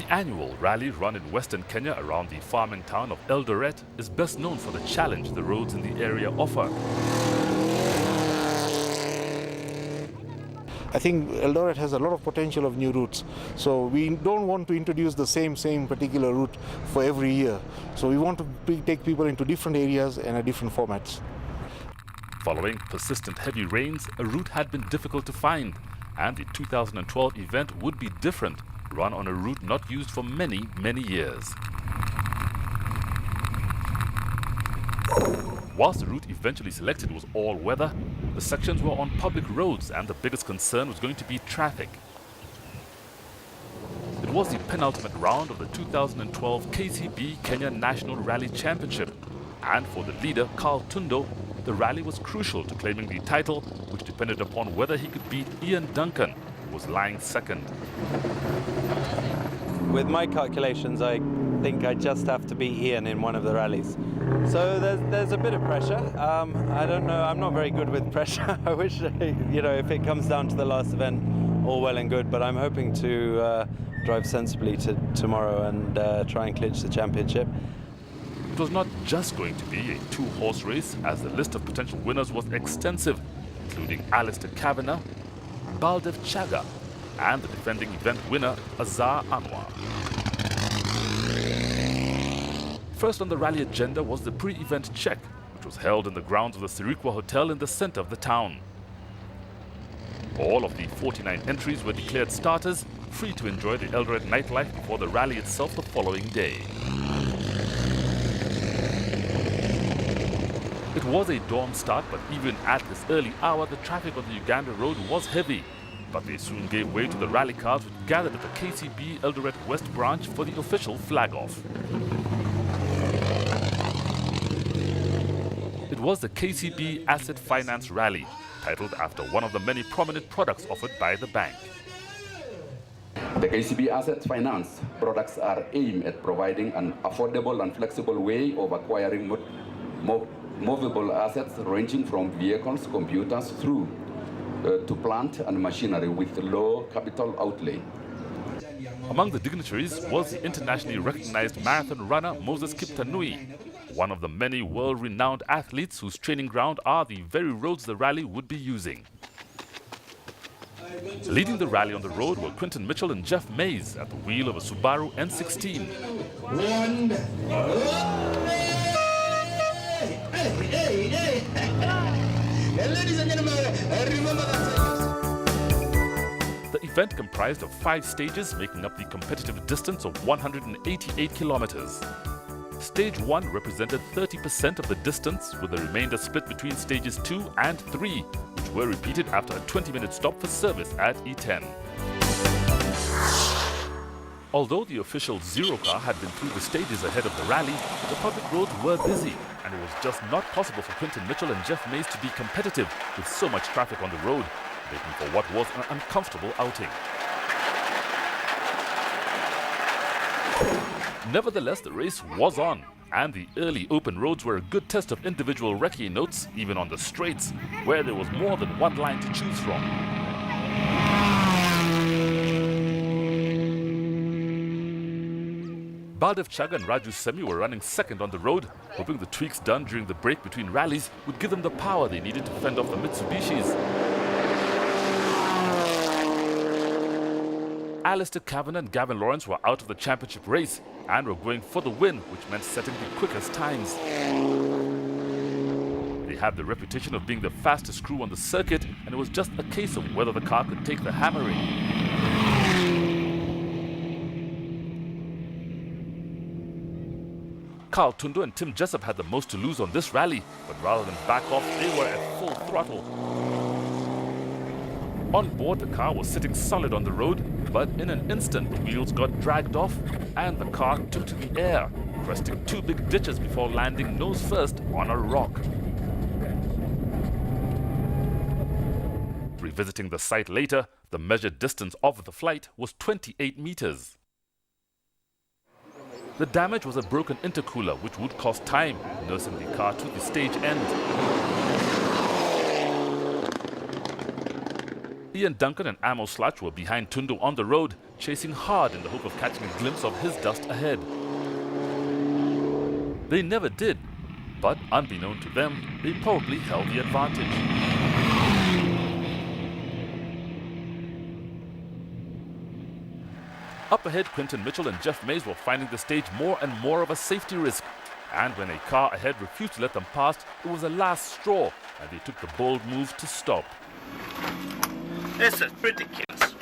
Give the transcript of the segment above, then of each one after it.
annual rally run in Western Kenya around the farming town of Eldoret is best known for the challenge the roads in the area offer. I think Eldoret has a lot of potential of new routes, so we don't want to introduce the same particular route for every year. So we want to take people into different areas and different formats. Following persistent heavy rains, a route had been difficult to find, and the 2012 event would be different, run on a route not used for many years. Whilst the route eventually selected was all-weather, the sections were on public roads and the biggest concern was going to be traffic. It was the penultimate round of the 2012 KCB Kenya National Rally Championship, and for the leader, Carl Tundo, the rally was crucial to claiming the title, which depended upon whether he could beat Ian Duncan, who was lying second. With my calculations, I think I just have to beat Ian in one of the rallies. So there's a bit of pressure. I don't know, I'm not very good with pressure. I wish, if it comes down to the last event, all well and good, but I'm hoping to drive sensibly tomorrow and try and clinch the championship. It was not just going to be a two-horse race, as the list of potential winners was extensive, including Alistair Kavanagh, Baldev Chaga, and the defending event winner, Azar Anwar. First on the rally agenda was the pre-event check, which was held in the grounds of the Sirikwa Hotel in the center of the town. All of the 49 entries were declared starters, free to enjoy the Eldoret nightlife before the rally itself the following day. It was a dawn start, but even at this early hour, the traffic on the Uganda road was heavy. But they soon gave way to the rally cars which gathered at the KCB Eldoret West branch for the official flag-off. It was the KCB Asset Finance Rally, titled after one of the many prominent products offered by the bank. The KCB Asset Finance products are aimed at providing an affordable and flexible way of acquiring movable assets ranging from vehicles, computers, through to plant and machinery with low capital outlay. Among the dignitaries was the internationally recognized marathon runner Moses Kiptanui, one of the many world-renowned athletes whose training ground are the very roads the rally would be using. Leading the rally on the road were Quinton Mitchell and Jeff Mays at the wheel of a Subaru N16. Ladies and gentlemen, remember that. The event comprised of 5 stages, making up the competitive distance of 188 kilometers. Stage 1 represented 30% of the distance, with the remainder split between stages 2 and 3, which were repeated after a 20-minute stop for service at E10. Although the official Zero car had been through the stages ahead of the rally, the public roads were busy, and it was just not possible for Quinton Mitchell and Jeff Mays to be competitive with so much traffic on the road, making for what was an uncomfortable outing. Nevertheless, the race was on, and the early open roads were a good test of individual recce notes, even on the straights, where there was more than one line to choose from. Baldev Chaga and Raju Semi were running second on the road, hoping the tweaks done during the break between rallies would give them the power they needed to fend off the Mitsubishis. Alistair Kavanagh and Gavin Lawrence were out of the championship race and were going for the win, which meant setting the quickest times. They had the reputation of being the fastest crew on the circuit, and it was just a case of whether the car could take the hammering. Carl Tundo and Tim Jessup had the most to lose on this rally, but rather than back off, they were at full throttle. On board, the car was sitting solid on the road, but in an instant the wheels got dragged off and the car took to the air, cresting 2 big ditches before landing nose first on a rock. Revisiting the site later, the measured distance of the flight was 28 meters. The damage was a broken intercooler, which would cost time, nursing the car to the stage end. Ian Duncan and Amo Slutch were behind Tundo on the road, chasing hard in the hope of catching a glimpse of his dust ahead. They never did, but unbeknown to them, they probably held the advantage. Up ahead, Quinton Mitchell and Jeff Mays were finding the stage more and more of a safety risk. And when a car ahead refused to let them pass, it was a last straw, and they took the bold move to stop. This is ridiculous.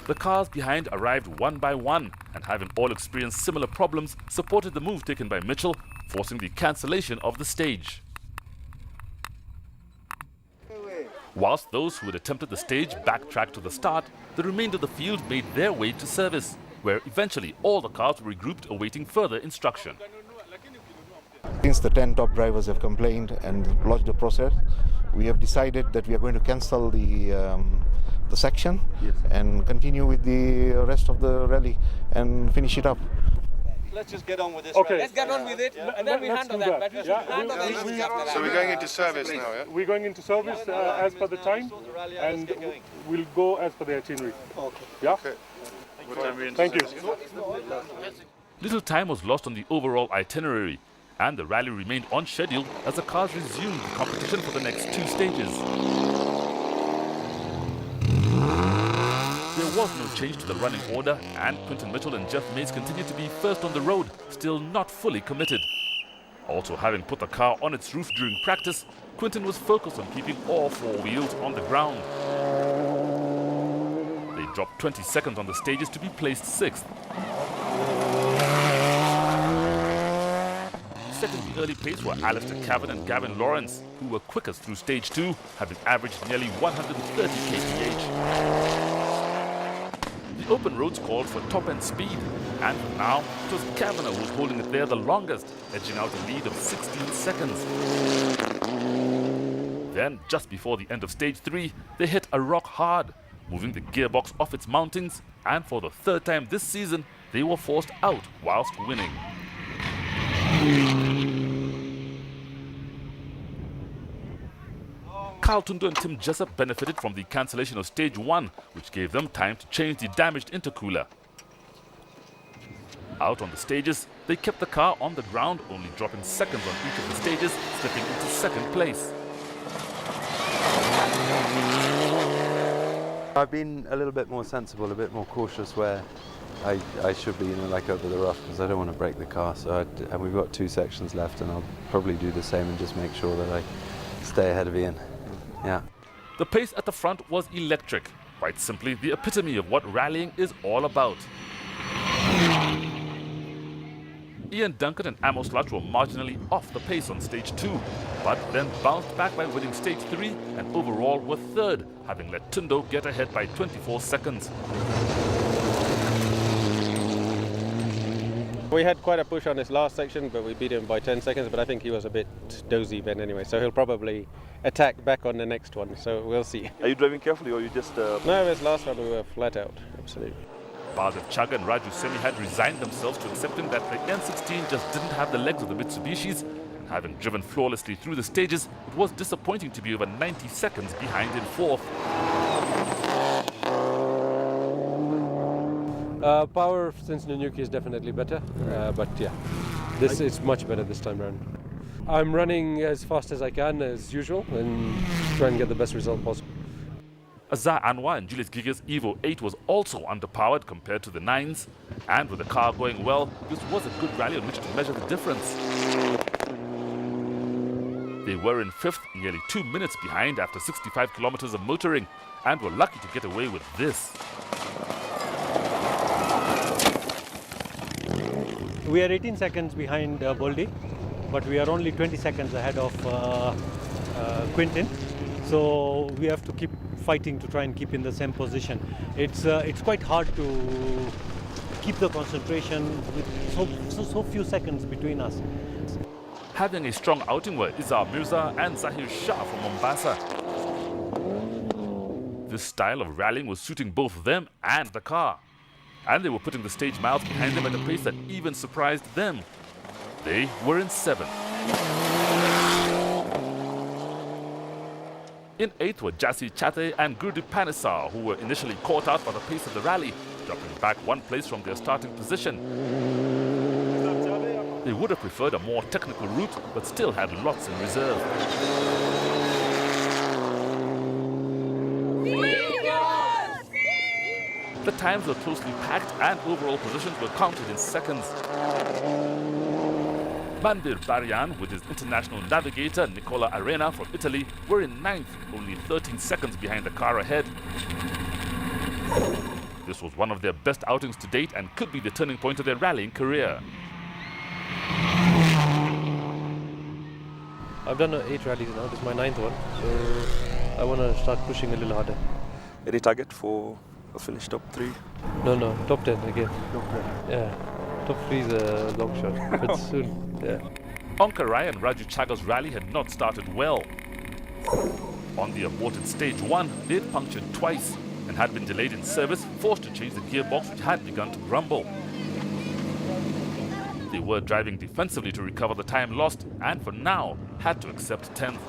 The cars behind arrived one by one, and having all experienced similar problems, supported the move taken by Mitchell, forcing the cancellation of the stage. Whilst those who had attempted the stage backtracked to the start, the remainder of the field made their way to service, where eventually all the cars were regrouped awaiting further instruction. Since the 10 top drivers have complained and lodged a process, we have decided that we are going to cancel the section and continue with the rest of the rally and finish it up. Let's just get on with this. Okay. Let's get on with it, and then we handle that. But we should handle the issues after that. So we're going into service now, yeah? We're going into service as per the time, and we'll go as per the itinerary. Okay. Yeah? Okay. Thank you. Little time was lost on the overall itinerary, and the rally remained on schedule as the cars resumed the competition for the next two stages. There was no change to the running order, and Quinton Mitchell and Jeff Mays continued to be first on the road, still not fully committed. Also, having put the car on its roof during practice, Quinton was focused on keeping all four wheels on the ground. They dropped 20 seconds on the stages to be placed sixth. Setting the early pace were Alistair Cavan and Gavin Lawrence, who were quickest through stage 2, having averaged nearly 130 kph. The open roads called for top-end speed, and for now, it was Kavanagh who was holding it there the longest, edging out a lead of 16 seconds. Then, just before the end of stage 3, they hit a rock hard, moving the gearbox off its mountings, and for the third time this season, they were forced out whilst winning. Carl Tundo and Tim Jessup benefited from the cancellation of stage 1, which gave them time to change the damaged intercooler. Out on the stages, they kept the car on the ground, only dropping seconds on each of the stages, slipping into second place. I've been a little bit more sensible, a bit more cautious where I should be, like over the rough, because I don't want to break the car. So and we've got 2 sections left, and I'll probably do the same and just make sure that I stay ahead of Ian. Yeah. The pace at the front was electric, quite simply the epitome of what rallying is all about. Ian Duncan and Amo Slutch were marginally off the pace on stage 2, but then bounced back by winning stage 3 and overall were third, having let Tundo get ahead by 24 seconds. We had quite a push on his last section, but we beat him by 10 seconds, but I think he was a bit dozy then anyway, so he'll probably attack back on the next one, so we'll see. Are you driving carefully or you just... No, this last one we were flat out, absolutely. Baldev Chaga and Raju Semi had resigned themselves to accepting that the N16 just didn't have the legs of the Mitsubishis, and having driven flawlessly through the stages, it was disappointing to be over 90 seconds behind in fourth. Power since Nanyuki is definitely better, but yeah, this is much better this time around. I'm running as fast as I can as usual and try and get the best result possible. Azar Anwar and Julius Giga's Evo 8 was also underpowered compared to the 9s, and with the car going well, this was a good rally on which to measure the difference. They were in 5th, nearly 2 minutes behind after 65 kilometers of motoring, and were lucky to get away with this. We are 18 seconds behind Boldy, but we are only 20 seconds ahead of Quinton. So we have to keep fighting to try and keep in the same position. It's quite hard to keep the concentration with so few seconds between us. Having a strong outing were Izar Mirza and Zahir Shah from Mombasa. This style of rallying was suiting both them and the car, and they were putting the stage miles behind them at a pace that even surprised them. They were in 7th. In 8th were Jassi Chate and Gurdeep Panisar, who were initially caught out by the pace of the rally, dropping back 1 place from their starting position. They would have preferred a more technical route, but still had lots in reserve. The times were closely packed and overall positions were counted in seconds. Manvir Baryan with his international navigator Nicola Arena from Italy were in 9th, only 13 seconds behind the car ahead. This was one of their best outings to date and could be the turning point of their rallying career. I've done 8 rallies now, this is my 9th one, so I want to start pushing a little harder. Any target for a finish top 3? No, top 10 again. Yeah, top 3 is a long shot, but soon. Yeah. Onkarai and Raju Chaga's rally had not started well. On the aborted stage 1, they had punctured twice and had been delayed in service, forced to change the gearbox which had begun to grumble. They were driving defensively to recover the time lost and for now had to accept 10th.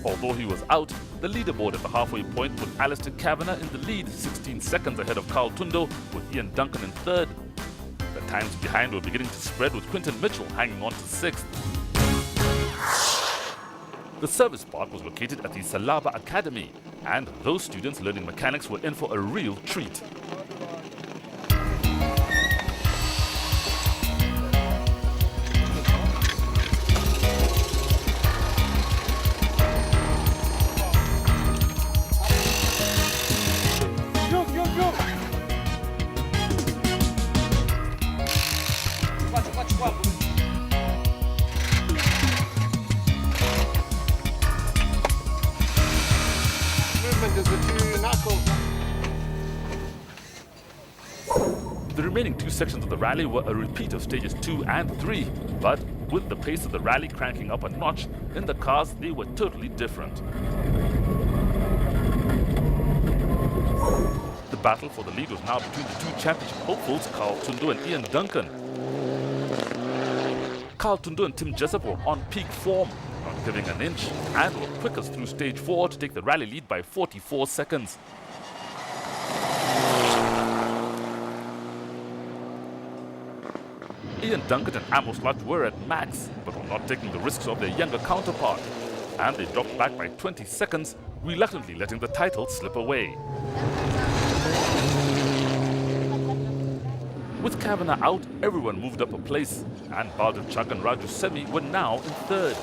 Although he was out, the leaderboard at the halfway point put Alistair Kavanagh in the lead, 16 seconds ahead of Carl Tundo, with Ian Duncan in 3rd. The times behind were beginning to spread, with Quinton Mitchell hanging on to 6th. The service park was located at the Salaba Academy, and those students learning mechanics were in for a real treat. The remaining 2 sections of the rally were a repeat of stages 2 and 3, but with the pace of the rally cranking up a notch, in the cars they were totally different. The battle for the lead was now between the 2 championship hopefuls, Carl Tundo and Ian Duncan. Carl Tundo and Tim Jessup were on peak form, not giving an inch, and were quickest through stage 4 to take the rally lead by 44 seconds. Ian Duncan and Amos Lutz were at max, but were not taking the risks of their younger counterpart, and they dropped back by 20 seconds, reluctantly letting the title slip away. With Kavanagh out, everyone moved up a place, and Baldev Chak and Raju Semi were now in 3rd.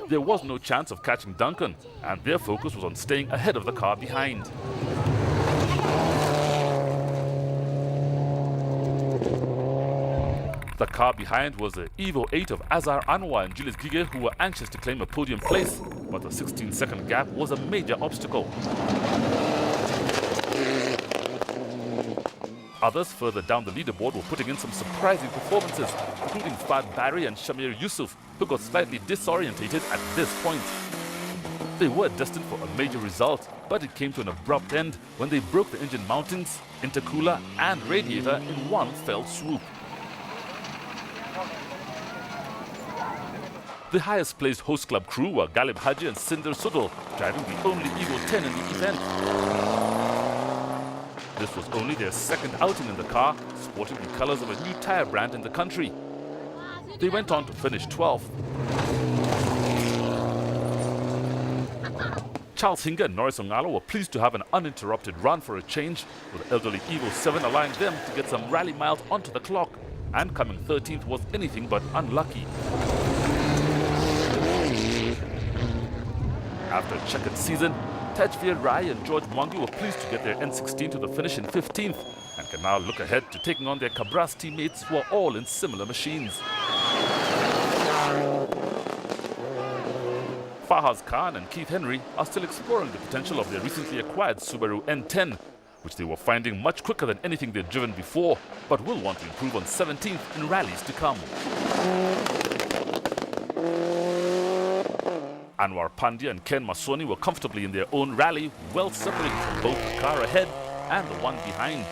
There was no chance of catching Duncan, and their focus was on staying ahead of the car behind. The car behind was the Evo 8 of Azhar Anwar and Julius Gige, who were anxious to claim a podium place, but the 16-second gap was a major obstacle. Others further down the leaderboard were putting in some surprising performances, including Fad Barry and Shamir Yusuf, who got slightly disorientated at this point. They were destined for a major result, but it came to an abrupt end when they broke the engine mountings, intercooler and radiator in one fell swoop. The highest placed host club crew were Galib Haji and Sinder Sudal, driving the only Evo 10 in the event. This was only their 2nd outing in the car, sporting the colors of a new tyre brand in the country. They went on to finish 12th. Charles Hinga and Norris Ongalo were pleased to have an uninterrupted run for a change, with the elderly Evo 7 allowing them to get some rally miles onto the clock, and coming 13th was anything but unlucky. After a checkered season, Tajveer Rai and George Mwangi were pleased to get their N16 to the finish in 15th and can now look ahead to taking on their Cabras teammates who are all in similar machines. Fahaz Khan and Keith Henry are still exploring the potential of their recently acquired Subaru N10, which they were finding much quicker than anything they'd driven before, but will want to improve on 17th in rallies to come. Anwar Pandya and Ken Masoni were comfortably in their own rally, well separated from both the car ahead and the one behind,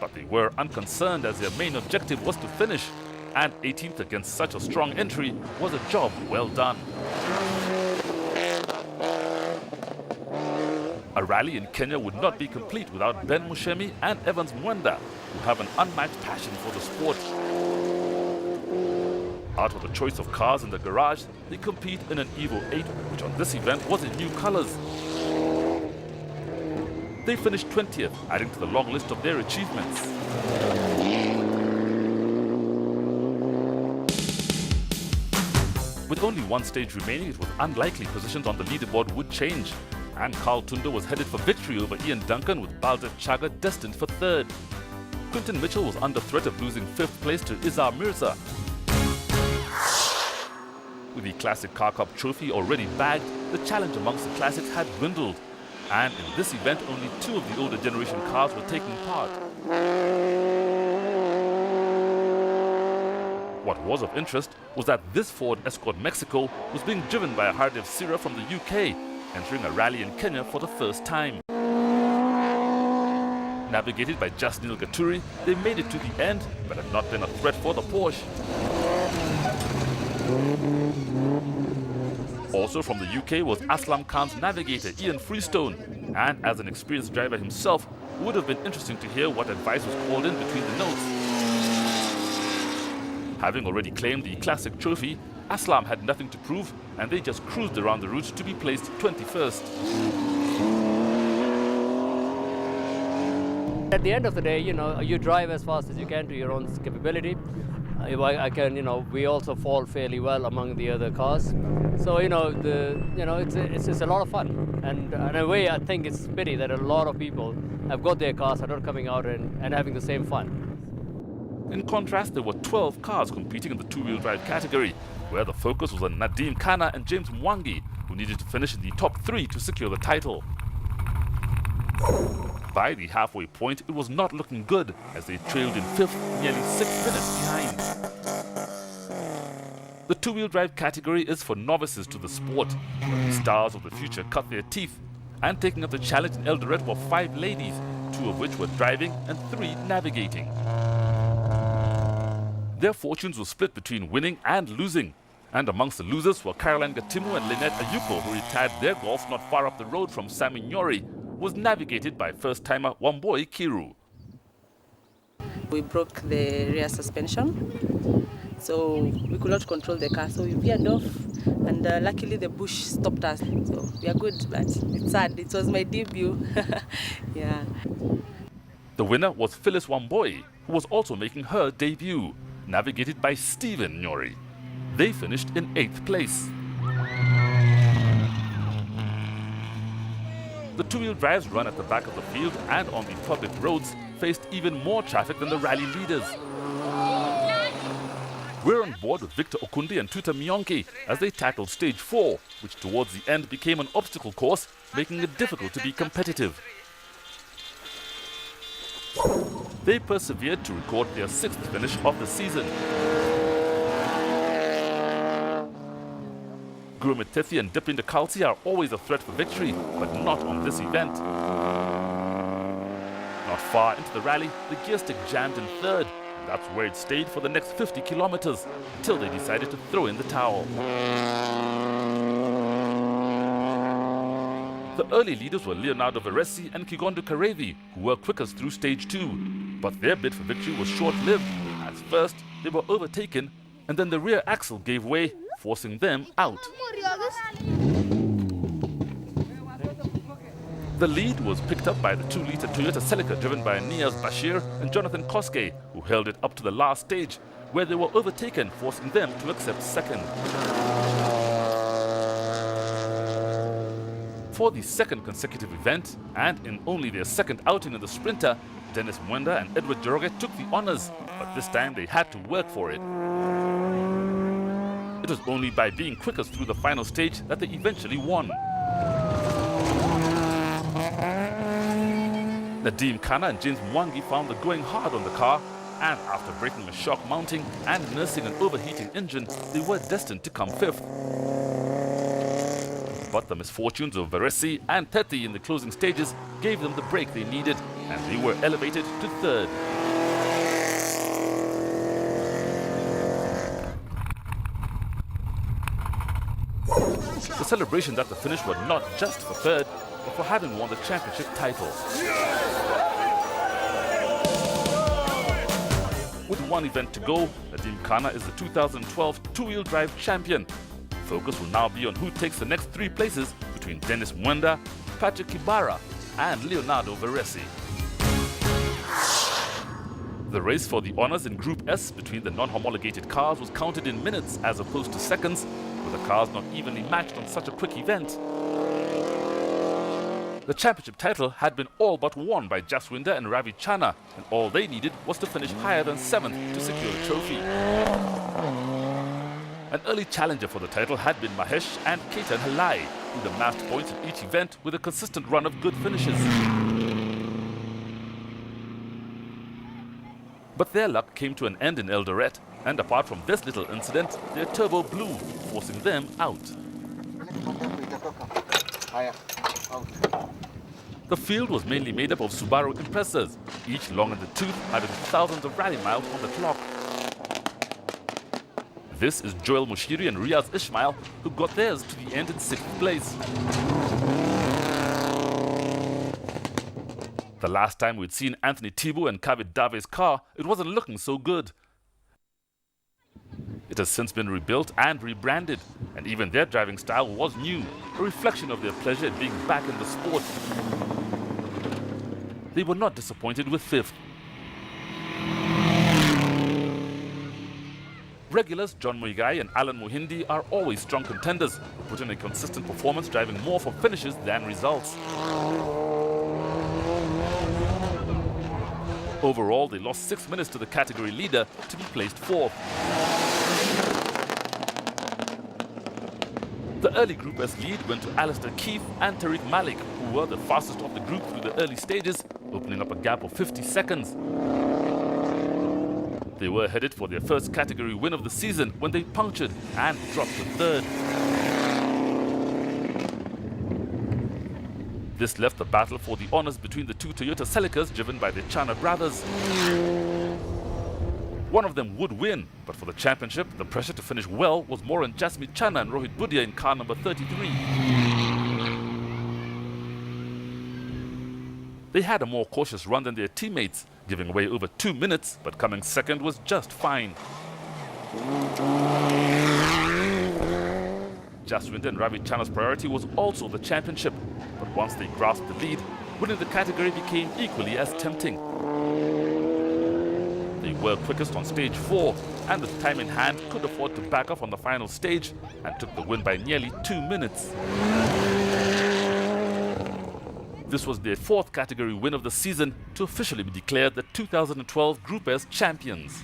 But they were unconcerned as their main objective was to finish, and 18th against such a strong entry was a job well done. A rally in Kenya would not be complete without Ben Mushemi and Evans Mwenda, who have an unmatched passion for the sport. Out of the choice of cars in the garage, they compete in an Evo 8, which on this event was in new colors. They finished 20th, adding to the long list of their achievements. With only one stage remaining, it was unlikely positions on the leaderboard would change. And Carl Tunda was headed for victory over Ian Duncan, with Baldev Chaga destined for third. Quinton Mitchell was under threat of losing 5th place to Izar Mirza. With the Classic Car Cup trophy already bagged, the challenge amongst the classics had dwindled. And in this event, only 2 of the older generation cars were taking part. What was of interest was that this Ford Escort Mexico was being driven by a Hardev Sira from the UK, entering a rally in Kenya for the first time. Navigated by Jasnil Gaturi, they made it to the end, but had not been a threat for the Porsche. Also from the UK was Aslam Khan's navigator Ian Freestone, and as an experienced driver himself, it would have been interesting to hear what advice was called in between the notes. Having already claimed the classic trophy, Aslam had nothing to prove, and they just cruised around the route to be placed 21st. At the end of the day, you drive as fast as you can to your own capability. We also fall fairly well among the other cars. So, it's just a lot of fun. And in a way, I think it's a pity that a lot of people have got their cars, are not coming out and having the same fun. In contrast, there were 12 cars competing in the two-wheel drive category, where the focus was on Nadeem Khanna and James Mwangi, who needed to finish in the top 3 to secure the title. By the halfway point, it was not looking good, as they trailed in 5th, nearly 6 minutes behind. The two-wheel drive category is for novices to the sport, where the stars of the future cut their teeth, and taking up the challenge in Eldoret were 5 ladies, 2 of which were driving and 3 navigating. Their fortunes were split between winning and losing, and amongst the losers were Caroline Gatimu and Lynette Ayuko, who retired their golf not far up the road from Saminyori, was navigated by first-timer Wamboi Kiru. We broke the rear suspension, so we could not control the car, so we veered off, and luckily the bush stopped us. So we are good, but it's sad. It was my debut. Yeah. The winner was Phyllis Wamboi, who was also making her debut, navigated by Stephen Nyori. They finished in 8th place. The two-wheel drives run at the back of the field and on the public roads faced even more traffic than the rally leaders. We're on board with Victor Okundi and Tuta Mionki as they tackled stage 4, which towards the end became an obstacle course, making it difficult to be competitive. They persevered to record their 6th finish of the season. Gurumit Tethi and Dipinder Kalsi are always a threat for victory, but not on this event. Not far into the rally, the gear stick jammed in 3rd. That's where it stayed for the next 50 kilometers, until they decided to throw in the towel. The early leaders were Leonardo Veresi and Kigondo Karevi, who were quickest through stage 2. But their bid for victory was short-lived, as first they were overtaken, and then the rear axle gave way, forcing them out. The lead was picked up by the 2-litre Toyota Celica driven by Niaz Bashir and Jonathan Koske, who held it up to the last stage, where they were overtaken, forcing them to accept 2nd. For the 2nd consecutive event, and in only their 2nd outing in the Sprinter, Dennis Mwenda and Edward Joroge took the honours, but this time they had to work for it. It was only by being quickest through the final stage that they eventually won. Nadeem Khanna and James Mwangi found the going hard on the car, and after breaking a shock mounting and nursing an overheating engine, they were destined to come 5th. But the misfortunes of Veresi and Tethi in the closing stages gave them the break they needed, and they were elevated to third. The celebrations at the finish were not just for third, but for having won the championship title. With one event to go, Nadim Kana is the 2012 two-wheel drive champion. Focus will now be on who takes the next three places between Dennis Mwenda, Patrick Kibara and Leonardo Veresi. The race for the honours in Group S between the non-homologated cars was counted in minutes as opposed to seconds, with the cars not evenly matched on such a quick event. The championship title had been all but won by Jaswinder and Ravi Chana, and all they needed was to finish higher than 7th to secure the trophy. An early challenger for the title had been Mahesh and Ketan Halai, who'd amassed points in each event with a consistent run of good finishes. But their luck came to an end in Eldoret, and apart from this little incident, their turbo blew, forcing them out. The field was mainly made up of Subaru Imprezas, each long in the tooth, having thousands of rally miles on the clock. This is Joel Mushiri and Riaz Ismail, who got theirs to the end in 6th place. The last time we'd seen Anthony Thibault and Kavit Dave's car, it wasn't looking so good. It has since been rebuilt and rebranded, and even their driving style was new, a reflection of their pleasure at being back in the sport. They were not disappointed with 5th. Regulars John Muigai and Alan Mohindi are always strong contenders, who put in a consistent performance, driving more for finishes than results. Overall, they lost 6 minutes to the category leader to be placed 4th. The early Group S lead went to Alistair Keefe and Tariq Malik, who were the fastest of the group through the early stages, opening up a gap of 50 seconds. They were headed for their first category win of the season when they punctured and dropped to 3rd. This left the battle for the honours between the two Toyota Celicas driven by the Chana brothers. One of them would win, but for the championship, the pressure to finish well was more on Jasmeet Chana and Rohit Budia in car number 33. They had a more cautious run than their teammates, giving away over 2 minutes, but coming second was just fine. Jaswinder and Ravi Chana's priority was also the championship, but once they grasped the lead, winning the category became equally as tempting. They were quickest on stage 4, and with time in hand could afford to back off on the final stage and took the win by nearly 2 minutes. This was their 4th category win of the season to officially be declared the 2012 Group S champions.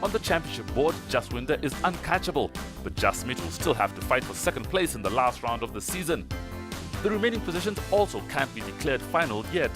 On the championship board, Jaswinder is uncatchable, but Jasmeet will still have to fight for 2nd place in the last round of the season. The remaining positions also can't be declared final yet.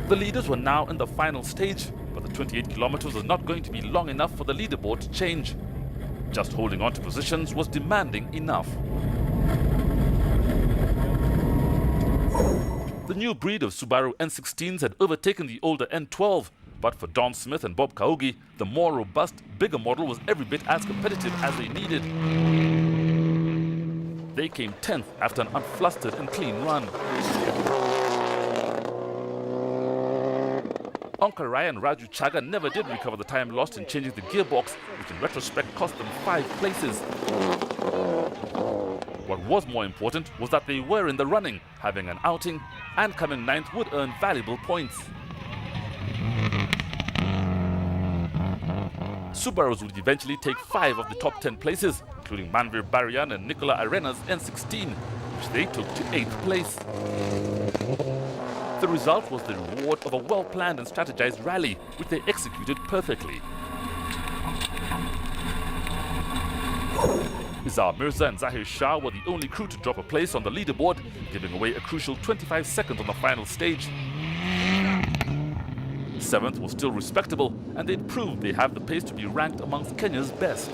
The leaders were now in the final stage, but the 28 kilometers was not going to be long enough for the leaderboard to change. Just holding on to positions was demanding enough. The new breed of Subaru N16s had overtaken the older N12, but for Don Smith and Bob Kaugi, the more robust, bigger model was every bit as competitive as they needed. They came 10th after an unflustered and clean run. Onkar Rai and Raju Chaga never did recover the time lost in changing the gearbox, which in retrospect cost them 5 places. What was more important was that they were in the running, having an outing, and coming 9th would earn valuable points. Subarus would eventually take 5 of the top 10 places, including Manvir Barian and Nicola Arena's N16, which they took to 8th place. The result was the reward of a well-planned and strategized rally, which they executed perfectly. Izar Mirza and Zahir Shah were the only crew to drop a place on the leaderboard, giving away a crucial 25 seconds on the final stage. 7th was still respectable, and they'd proved they have the pace to be ranked amongst Kenya's best.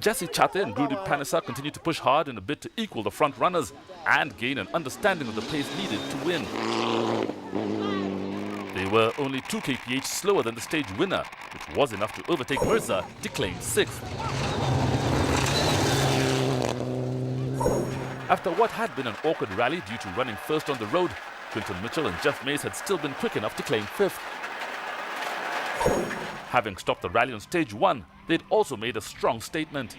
Jesse Chate and Rudy Panissa continued to push hard in a bid to equal the front runners and gain an understanding of the pace needed to win. They were only 2 kph slower than the stage winner, which was enough to overtake Mirza, declaimed 6th. After what had been an awkward rally due to running first on the road, Quinton Mitchell and Jeff Mays had still been quick enough to claim 5th. Having stopped the rally on stage 1, they'd also made a strong statement.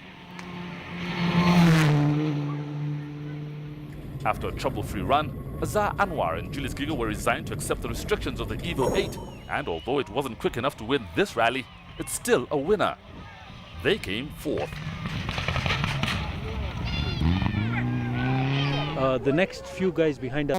After a trouble-free run, Azhar Anwar and Julius Giga were resigned to accept the restrictions of the Evo 8, and although it wasn't quick enough to win this rally, it's still a winner. They came 4th. The next few guys behind us